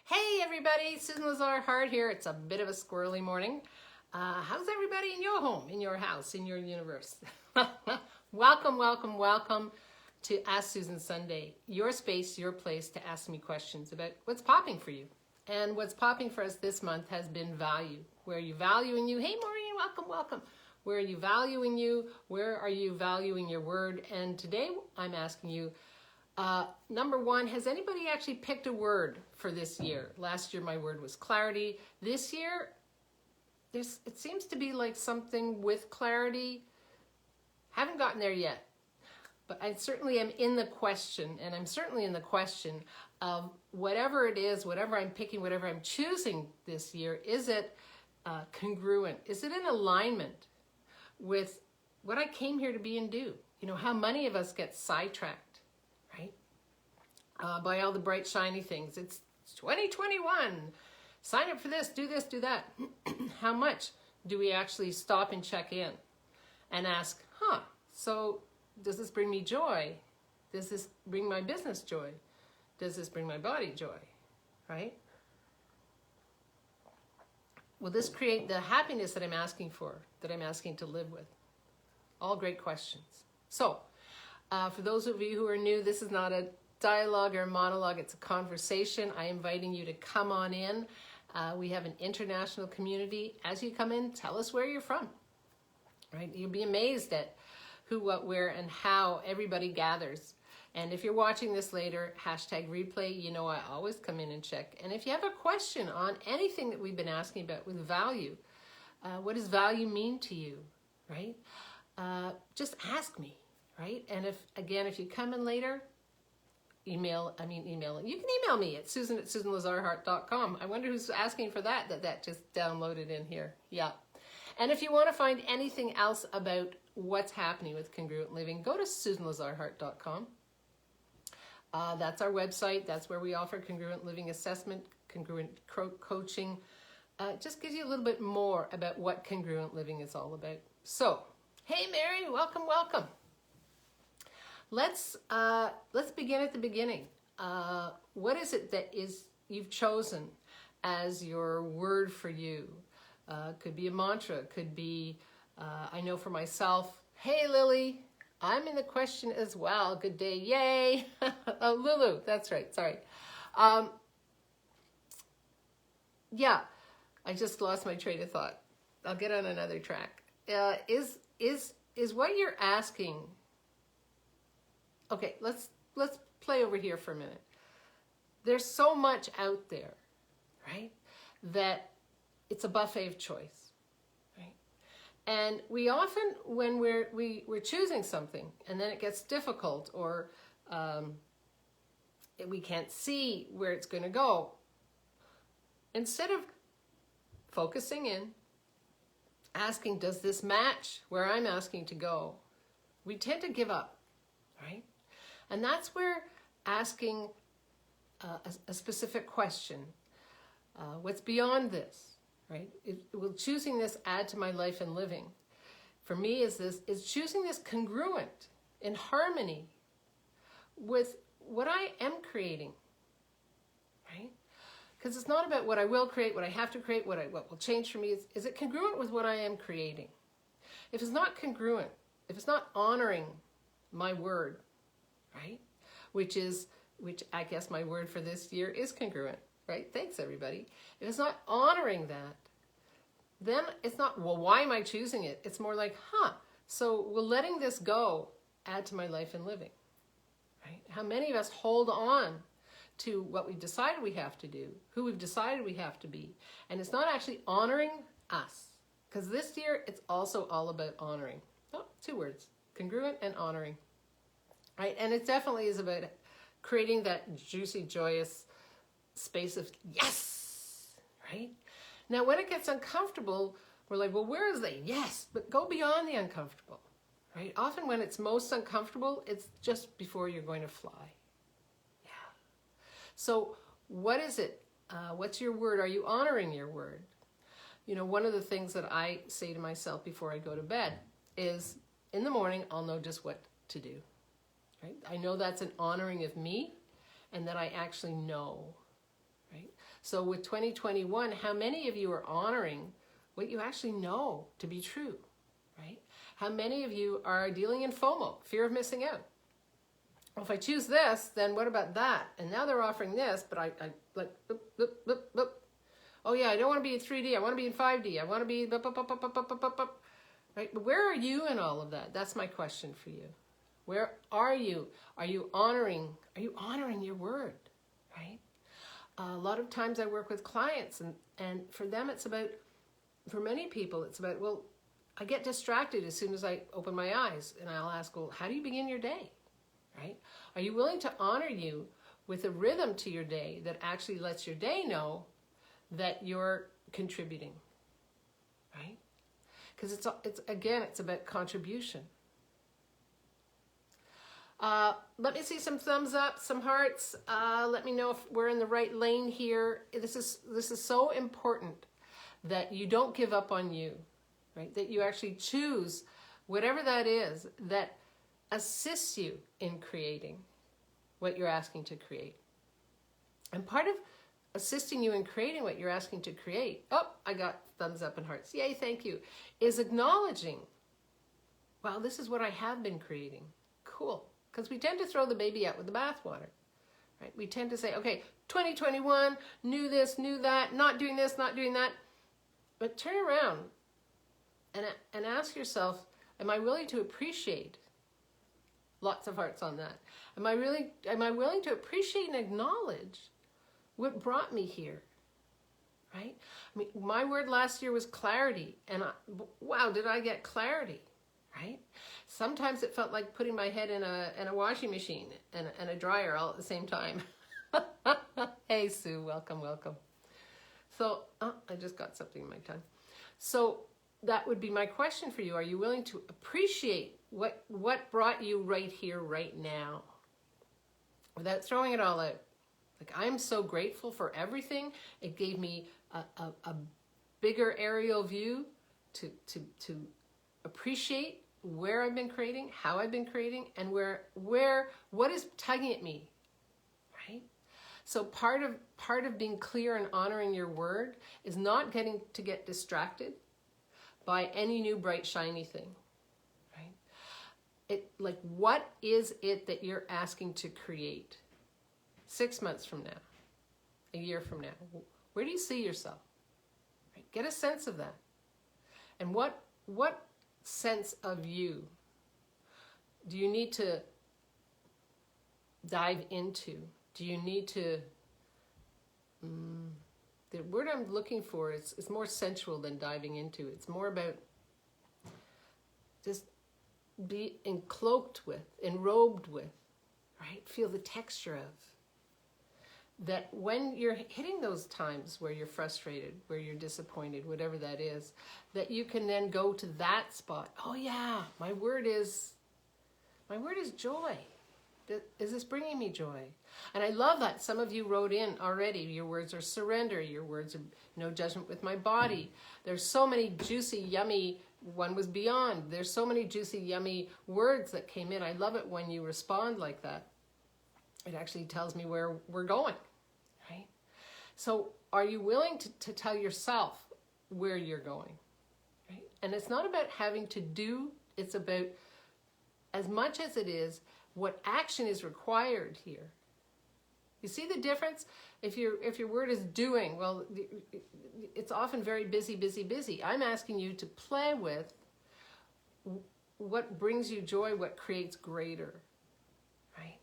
Hey everybody, Susan Lazar-Hart here. It's a bit of a squirrely morning. How's everybody in your home, in your house, in your universe? Welcome, welcome, welcome to Ask Susan Sunday, your space, your place to ask me questions about what's popping for you. And what's popping for us this month has been value. Where are you valuing you? Hey Maureen, welcome, welcome. Where are you valuing you? Where are you valuing your word? And today I'm asking you, number one, has anybody actually picked a word for this year? Last year my word was clarity. This year, it seems to be like something with clarity. Haven't gotten there yet. But I certainly am in the question, and I'm certainly in the question of whatever it is, whatever I'm picking, whatever I'm choosing this year, is it congruent? Is it in alignment with what I came here to be and do? You know, how many of us get sidetracked, right? By all the bright, shiny things. It's 2021. Sign up for this, do that. How much do we actually stop and check in and ask, so does this bring me joy? Does this bring my business joy? Does this bring my body joy, right? Will this create the happiness that I'm asking for, that I'm asking to live with? All great questions. So, for those of you who are new, this is not a dialogue or monologue, it's a conversation. I'm inviting you to come on in. We have an international community. As you come in, tell us where you're from, right? You'll be amazed at who, what, where, and how everybody gathers. And if you're watching this later, hashtag replay, you know I always come in and check. And if you have a question on anything that we've been asking about with value, what does value mean to you, right? Just ask me, right? And if you come in later, email. You can email me at susan@susanlazarhart.com. I wonder who's asking for that just downloaded in here. Yeah. And if you want to find anything else about what's happening with congruent living, go to susanlazarhart.com. That's our website. That's where we offer congruent living assessment, congruent coaching. It just gives you a little bit more about what congruent living is all about. So, hey Mary, welcome, welcome. Let's begin at the beginning. What is it that you've chosen as your word for you? Could be a mantra, could be, I know for myself, hey Lily, I'm in the question as well. Good day, yay. Oh, Lulu, that's right, sorry. Yeah, I just lost my train of thought. I'll get on another track. Is what you're asking, okay, let's play over here for a minute. There's so much out there, right, that it's a buffet of choice, right? And we often, when we're choosing something and then it gets difficult or we can't see where it's going to go, instead of focusing in, asking, does this match where I'm asking to go, we tend to give up, right? And that's where asking a specific question, what's beyond this? Right? Will choosing this add to my life and living? For me, is choosing this congruent, in harmony with what I am creating, right? Because it's not about what I will create, what I have to create, what will change for me. Is it congruent with what I am creating? If it's not congruent, if it's not honoring my word, right? Which I guess my word for this year is congruent. Right? Thanks, everybody. If it's not honoring that, then it's not, well, why am I choosing it? It's more like, so will letting this go add to my life and living? Right? How many of us hold on to what we've decided we have to do, who we've decided we have to be, and it's not actually honoring us? Because this year, it's also all about honoring. Oh, two words, congruent and honoring. Right? And it definitely is about creating that juicy, joyous space of yes, right? Now, when it gets uncomfortable, we're like, well, where is the yes? But go beyond the uncomfortable, right? Often when it's most uncomfortable, it's just before you're going to fly. Yeah. So what is it? What's your word? Are you honoring your word? You know, one of the things that I say to myself before I go to bed is, in the morning, I'll know just what to do, right? I know that's an honoring of me and that I actually know, right? So with 2021, how many of you are honoring what you actually know to be true, right? How many of you are dealing in FOMO, fear of missing out? Well, if I choose this, then what about that? And now they're offering this, but I like, boop, boop, boop, boop. Oh yeah, I don't want to be in 3D. I want to be in 5D. I want to be, boop, boop, boop, boop, boop, boop, boop, boop. Right? But where are you in all of that? That's my question for you. Where are you? Are you honoring your word, right? A lot of times I work with clients, and for them it's about, for many people it's about, well, I get distracted as soon as I open my eyes, and I'll ask, well, how do you begin your day? Right? Are you willing to honor you with a rhythm to your day that actually lets your day know that you're contributing, right? Because it's about contribution. Let me see some thumbs up, some hearts. Let me know if we're in the right lane here. This is so important that you don't give up on you, right? That you actually choose whatever that is that assists you in creating what you're asking to create. And part of assisting you in creating what you're asking to create, oh, I got thumbs up and hearts, yay, thank you, is acknowledging, wow, this is what I have been creating. Cool. Because we tend to throw the baby out with the bathwater, right? We tend to say, okay, 2021, knew this, knew that, not doing this, not doing that. But turn around and ask yourself, am I willing to appreciate? Lots of hearts on that. Am I willing to appreciate and acknowledge what brought me here, right? I mean, my word last year was clarity, and wow, did I get clarity, right? Sometimes it felt like putting my head in a washing machine and a dryer all at the same time. Hey, Sue, welcome, welcome. So, I just got something in my tongue. So that would be my question for you. Are you willing to appreciate what brought you right here, right now, without throwing it all out? Like, I'm so grateful for everything. It gave me a bigger aerial view to appreciate where I've been creating, how I've been creating, and what is tugging at me, right? So part of being clear and honoring your word is not get distracted by any new bright shiny thing, right? Like, what is it that you're asking to create 6 months from now, a year from now? Where do you see yourself? Right? Get a sense of that. And what sense of you do you need to dive into? Do you need to, the word I'm looking for is more sensual than diving into. It's more about just be encloaked with, enrobed with, right? Feel the texture of. That when you're hitting those times where you're frustrated, where you're disappointed, whatever that is, that you can then go to that spot. Oh yeah, my word is joy. Is this bringing me joy? And I love that some of you wrote in already. Your words are surrender. Your words are no judgment with my body. There's so many juicy, yummy, one was beyond. There's so many juicy, yummy words that came in. I love it when you respond like that. It actually tells me where we're going, right? So are you willing to tell yourself where you're going, right? And it's not about having to do, it's about, as much as it is, what action is required here. You see the difference? If your word is doing, well, it's often very busy, busy, busy. I'm asking you to play with what brings you joy, what creates greater, right?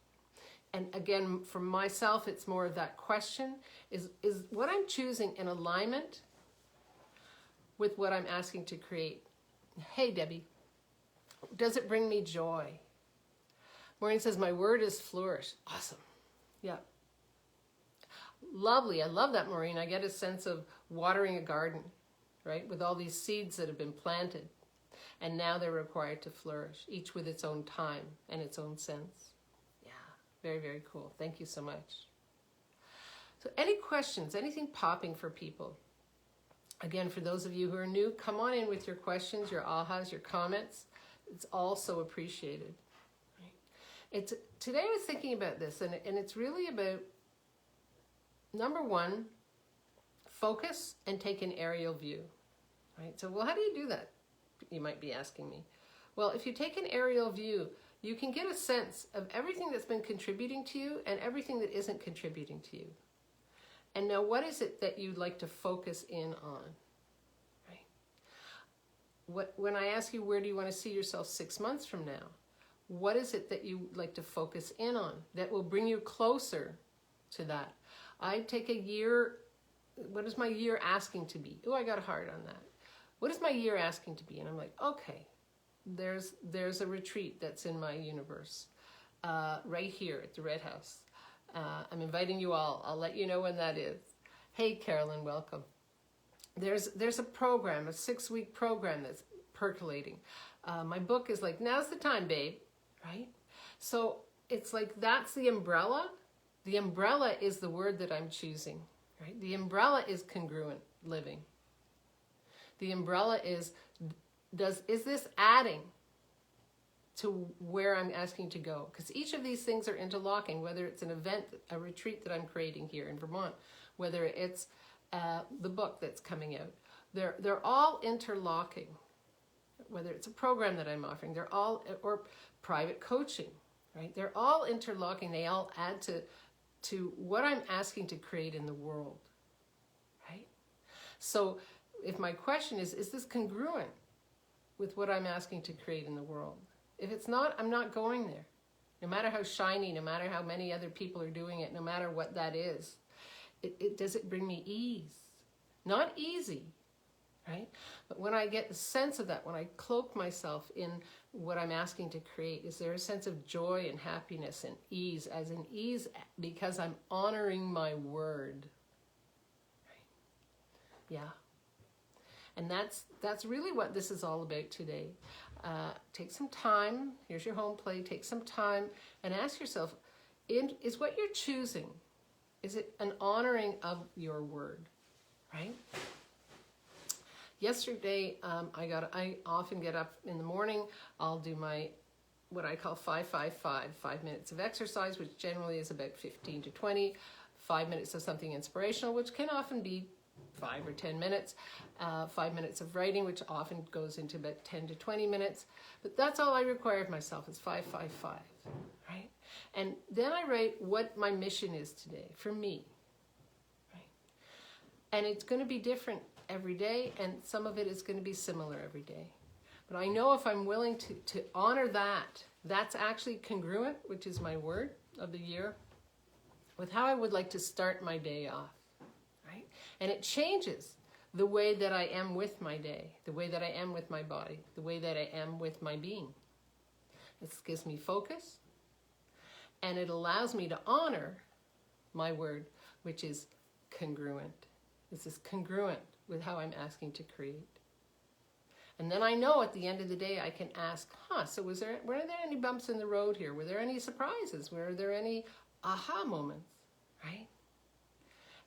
And again, for myself, it's more of that question, is what I'm choosing in alignment with what I'm asking to create? Hey, Debbie, does it bring me joy? Maureen says, my word is flourish. Awesome. Yeah. Lovely. I love that, Maureen. I get a sense of watering a garden, right? With all these seeds that have been planted. And now they're required to flourish, each with its own time and its own sense. Yeah. Very, very cool. Thank you so much. So any questions, anything popping for people? Again, for those of you who are new, come on in with your questions, your ahas, your comments. It's all so appreciated. Today I was thinking about this, and it's really about, number one, focus and take an aerial view, right? So, well, how do you do that? You might be asking me. Well, if you take an aerial view, you can get a sense of everything that's been contributing to you and everything that isn't contributing to you. And now, what is it that you'd like to focus in on, right? When I ask you, where do you want to see yourself 6 months from now? What is it that you like to focus in on that will bring you closer to that? I take a year. What is my year asking to be? Oh, I got a heart on that. What is my year asking to be? And I'm like, okay, there's a retreat that's in my universe right here at the Red House. I'm inviting you all. I'll let you know when that is. Hey, Carolyn, welcome. There's a program, a 6-week program that's percolating. My book is like, now's the time, babe, right? So it's like, that's the umbrella. The umbrella is the word that I'm choosing, right? The umbrella is congruent living. The umbrella is this adding to where I'm asking to go? Because each of these things are interlocking, whether it's an event, a retreat that I'm creating here in Vermont, whether it's the book that's coming out. They're all interlocking. Whether it's a program that I'm offering, they're all, or private coaching, right? They're all interlocking. They all add to what I'm asking to create in the world, right? So if my question is this congruent with what I'm asking to create in the world? If it's not, I'm not going there. No matter how shiny, no matter how many other people are doing it, no matter what that is, does it bring me ease? Not easy, right? But when I get the sense of that, when I cloak myself in what I'm asking to create, is there a sense of joy and happiness and ease, as in ease because I'm honoring my word, right? Yeah. And that's really what this is all about today. Take some time, here's your home plate, take some time and ask yourself, is what you're choosing, is it an honoring of your word, right? Yesterday, I often get up in the morning, I'll do my, what I call 5-5-5, 5 minutes of exercise, which generally is about 15 to 20, 5 minutes of something inspirational, which can often be 5 or 10 minutes, 5 minutes of writing, which often goes into about 10 to 20 minutes. But that's all I require of myself is 5-5-5, right? And then I write what my mission is today for me, right? And it's going to be different every day, and some of it is going to be similar every day. But I know if I'm willing to honor that, that's actually congruent, which is my word of the year, with how I would like to start my day off. And it changes the way that I am with my day, the way that I am with my body, the way that I am with my being. It gives me focus, and it allows me to honor my word, which is congruent. This is congruent with how I'm asking to create. And then I know at the end of the day I can ask, so were there any bumps in the road here? Were there any surprises? Were there any aha moments, right?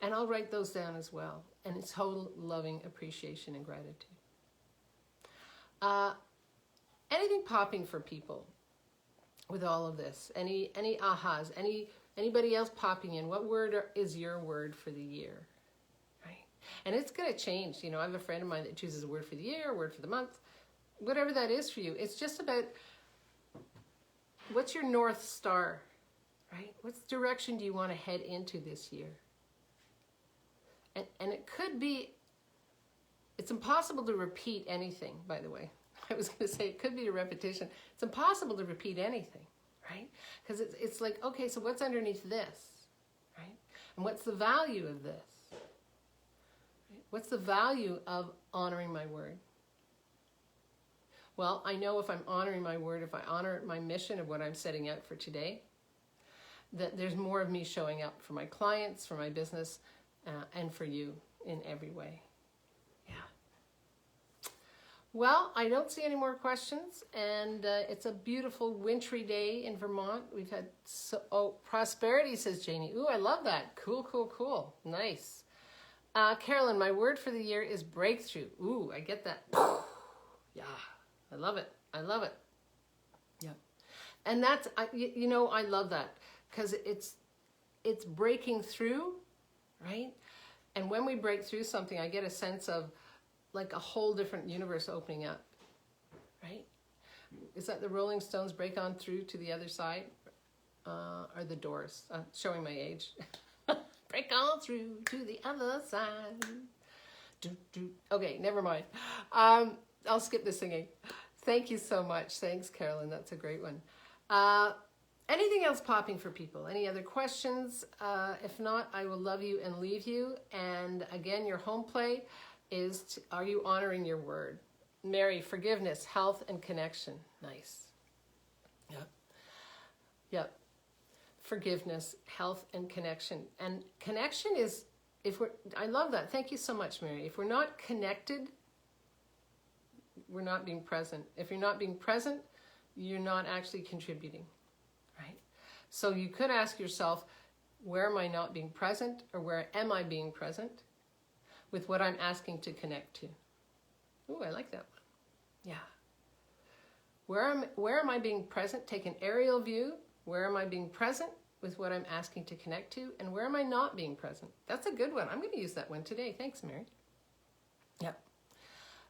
And I'll write those down as well. And it's total loving appreciation and gratitude. Anything popping for people with all of this? Any ahas? Anybody else popping in? What word is your word for the year? Right? And it's going to change. You know, I have a friend of mine that chooses a word for the year, a word for the month, whatever that is for you. It's just about what's your North Star, right? What direction do you want to head into this year? And it could be, it's impossible to repeat anything, by the way. I was going to say it could be a repetition. It's impossible to repeat anything, right? Because it's like, okay, so what's underneath this, right? And what's the value of this? Right? What's the value of honoring my word? Well, I know if I'm honoring my word, if I honor my mission of what I'm setting out for today, that there's more of me showing up for my clients, for my business, and for you in every way. Yeah. Well, I don't see any more questions, and it's a beautiful wintry day in Vermont. We've had, prosperity, says Janie. Ooh, I love that. Cool, cool, cool. Nice. Carolyn, my word for the year is breakthrough. Ooh, I get that. Yeah, I love it. I love it. Yeah. And that's, you know, I love that because it's breaking through, right? And when we break through something, I get a sense of like a whole different universe opening up, right? Is that the Rolling Stones break on through to the other side? Or the Doors? Showing my age. Break on through to the other side. Okay, never mind. I'll skip the singing. Thank you so much. Thanks, Carolyn. That's a great one. Anything else popping for people? Any other questions? If not, I will love you and leave you. And again, your home play is, are you honoring your word? Mary, forgiveness, health, and connection. Nice. Yep. Yep. Forgiveness, health, and connection. And connection is, I love that. Thank you so much, Mary. If we're not connected, we're not being present. If you're not being present, you're not actually contributing, right? So you could ask yourself, where am I not being present, or where am I being present with what I'm asking to connect to? Ooh, I like that one. Yeah. Where am I being present? Take an aerial view. Where am I being present with what I'm asking to connect to? And where am I not being present? That's a good one. I'm going to use that one today. Thanks, Mary. Yep.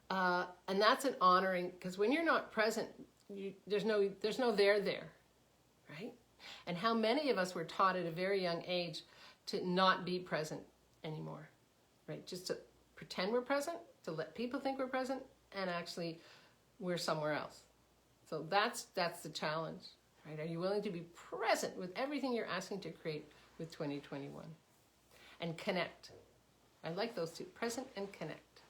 And that's an honoring, because when you're not present, there's no there, right? And how many of us were taught at a very young age to not be present anymore, right? Just to pretend we're present, to let people think we're present, and actually we're somewhere else. So that's the challenge, right? Are you willing to be present with everything you're asking to create with 2021? And connect. I like those two, present and connect.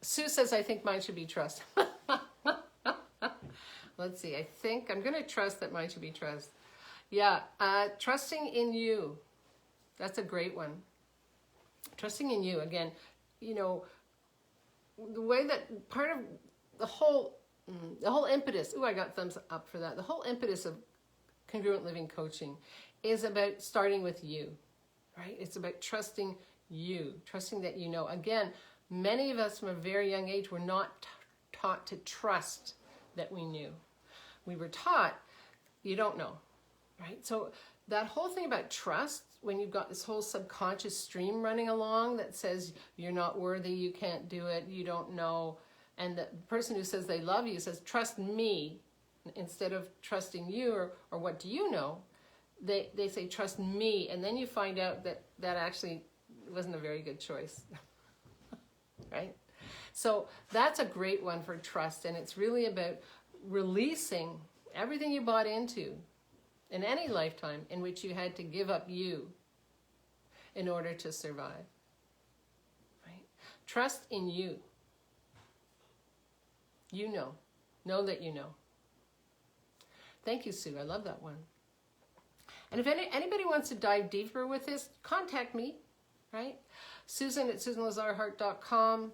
Sue says, I think mine should be trust. Let's see, I think I'm going to trust that mine should be trust. Yeah, trusting in you. That's a great one. Trusting in you. Again, you know, the way that part of the whole impetus, I got thumbs up for that. The whole impetus of congruent living coaching is about starting with you, right? It's about trusting you, trusting that you know. Again, many of us from a very young age were not taught to trust that we knew. We were taught, you don't know, right? So that whole thing about trust, when you've got this whole subconscious stream running along that says you're not worthy, you can't do it, you don't know, and the person who says they love you says, trust me, instead of trusting you or what do you know, they say, trust me, and then you find out that actually wasn't a very good choice, right? So that's a great one for trust, and it's really about releasing everything you bought into in any lifetime in which you had to give up you in order to survive, right? Trust in you. You know. Know that you know. Thank you, Sue. I love that one. And if anybody wants to dive deeper with this, contact me, right? Susan at susanlazarhart.com.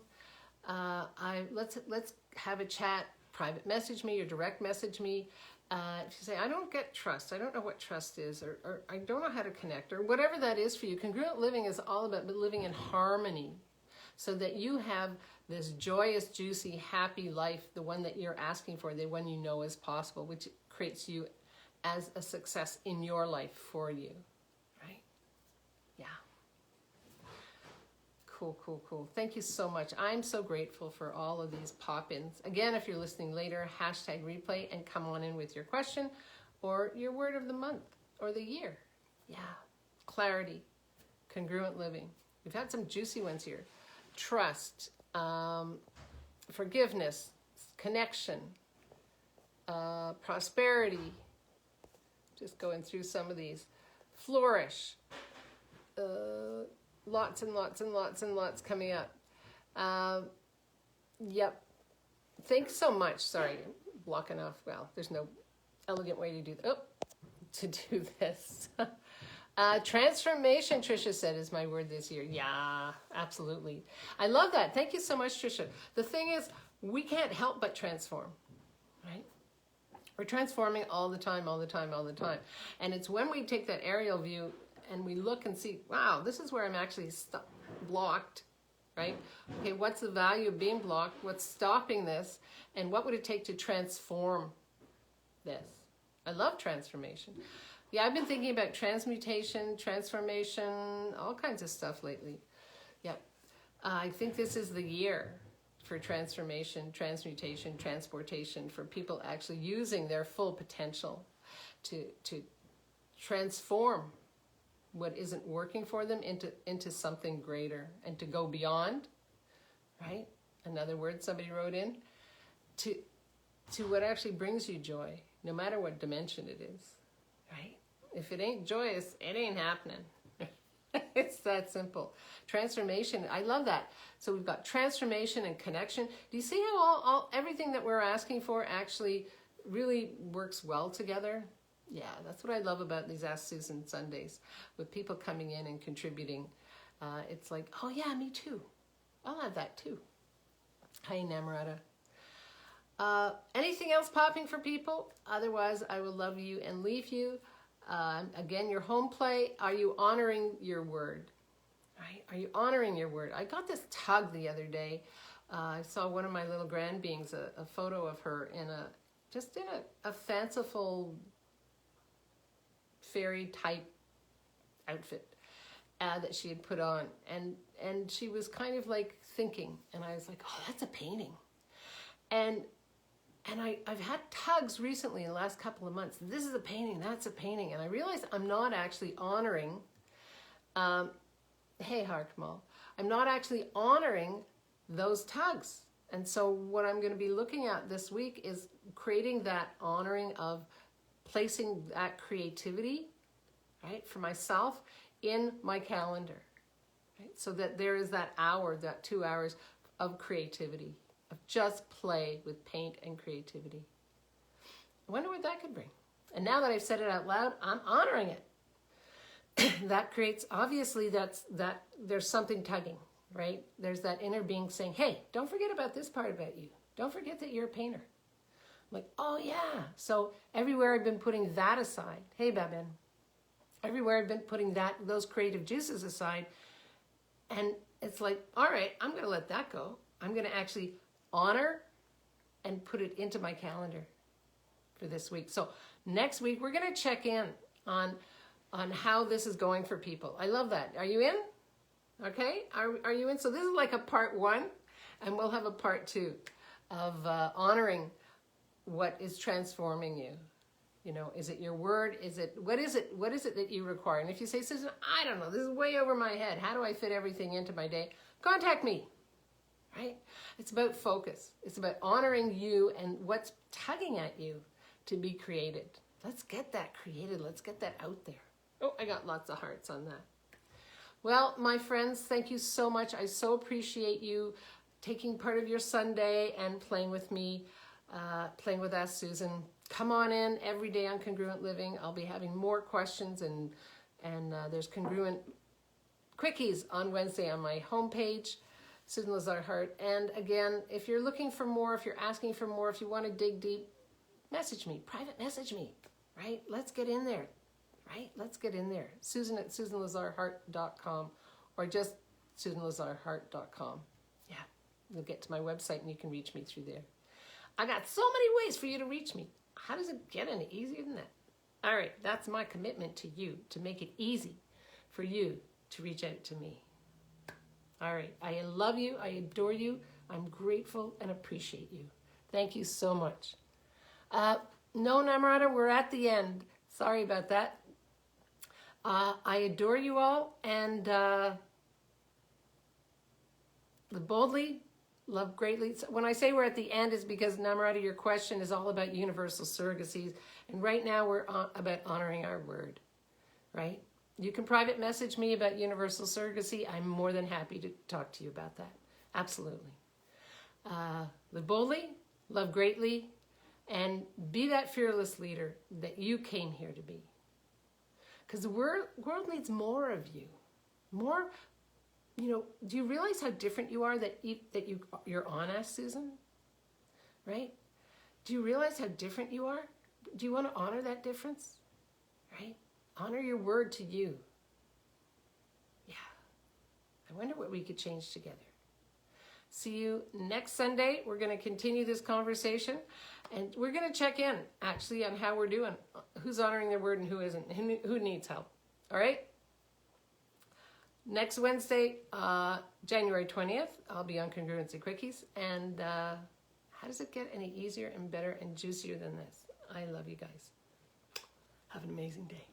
Let's have a chat. Private message me or direct message me. If you say, I don't get trust, I don't know what trust is, or I don't know how to connect, or whatever that is for you. Congruent living is all about living in harmony so that you have this joyous, juicy, happy life, the one that you're asking for, the one you know is possible, which creates you as a success in your life for you, right? Yeah. Cool, cool, cool. Thank you so much. I'm so grateful for all of these pop-ins. Again, if you're listening later, hashtag replay and come on in with your question or your word of the month or the year. Yeah. Clarity, congruent living. We've had some juicy ones here. Trust, forgiveness, connection, prosperity. Just going through some of these. Flourish. Lots and lots and lots and lots coming up. Yep. Thanks so much. Sorry, blocking off. Well, there's no elegant way to do this. Transformation, Tricia said, is my word this year. Yeah, absolutely. I love that. Thank you so much, Tricia. The thing is, we can't help but transform, right? We're transforming all the time, all the time, all the time. And it's when we take that aerial view and we look and see, wow, this is where I'm actually blocked, right? Okay, what's the value of being blocked? What's stopping this? And what would it take to transform this? I love transformation. Yeah, I've been thinking about transmutation, transformation, all kinds of stuff lately. Yeah. I think this is the year for transformation, transmutation, transportation, for people actually using their full potential to transform what isn't working for them into something greater, and to go beyond, right? Another word somebody wrote in, to what actually brings you joy, no matter what dimension it is, right? If it ain't joyous, it ain't happening. It's that simple. Transformation, I love that. So we've got transformation and connection. Do you see how everything that we're asking for actually really works well together? Yeah, that's what I love about these Ask Susan Sundays, with people coming in and contributing. It's like, oh yeah, me too. I'll have that too. Hi, Namrata. Anything else popping for people? Otherwise, I will love you and leave you. Again, your home play. Are you honoring your word? Right? Are you honoring your word? I got this tug the other day. I saw one of my little grand beings, a photo of her in a fanciful fairy type outfit that she had put on, and she was kind of like thinking, and I was like, oh, that's a painting. And I've had tugs recently in the last couple of months. This is a painting, that's a painting. And I realized I'm not actually honoring, hey Harkmal, I'm not actually honoring those tugs. And so what I'm going to be looking at this week is creating that honoring of placing that creativity, right, for myself in my calendar, right? So that there is that hour, that 2 hours of creativity, of just play with paint and creativity. I wonder what that could bring. And now that I've said it out loud, I'm honoring it. That creates, obviously, that there's something tugging, right? There's that inner being saying, hey, don't forget about this part about you. Don't forget that you're a painter. I'm like, oh yeah. So everywhere I've been putting that aside, hey Babin, everywhere I've been putting those creative juices aside, and it's like, all right, I'm going to let that go. I'm going to actually honor and put it into my calendar for this week. So next week, we're going to check in on how this is going for people. I love that. Are you in? Okay. Are you in? So this is like a part 1, and we'll have a part 2 of honoring what is transforming you. You know, is it your word? What is it that you require? And if you say, Susan, I don't know, this is way over my head. How do I fit everything into my day? Contact me. Right? It's about focus. It's about honoring you and what's tugging at you to be created. Let's get that created. Let's get that out there. Oh, I got lots of hearts on that. Well, my friends, thank you so much. I so appreciate you taking part of your Sunday and playing with me, playing with Ask Susan. Come on in every day on Congruent Living. I'll be having more questions, and there's Congruent Quickies on Wednesday on my homepage, Susan Lazar Hart. And again, if you're looking for more, if you're asking for more, if you want to dig deep, message me, private message me, right? Let's get in there, right? Let's get in there. Susan at SusanLazarHart.com, or just SusanLazarHart.com. Yeah, you'll get to my website and you can reach me through there. I got so many ways for you to reach me. How does it get any easier than that? All right, that's my commitment to you, to make it easy for you to reach out to me. All right, I love you, I adore you, I'm grateful and appreciate you. Thank you so much. No, Namrata, we're at the end. Sorry about that. I adore you all, and boldly, love greatly. So when I say we're at the end, it's because, Namrata, your question is all about universal surrogacies, and right now we're about honoring our word, right? You can private message me about universal surrogacy. I'm more than happy to talk to you about that. Absolutely. Live boldly, love greatly, and be that fearless leader that you came here to be. Because the world needs more of you. More, you know, do you realize how different you are that you're on Ask Susan? Right? Do you realize how different you are? Do you want to honor that difference? Right? Honor your word to you. Yeah. I wonder what we could change together. See you next Sunday. We're going to continue this conversation, and we're going to check in actually on how we're doing, who's honoring their word and who isn't, who needs help. All right? Next Wednesday, January 20th, I'll be on Congruency Quickies. And how does it get any easier and better and juicier than this? I love you guys. Have an amazing day.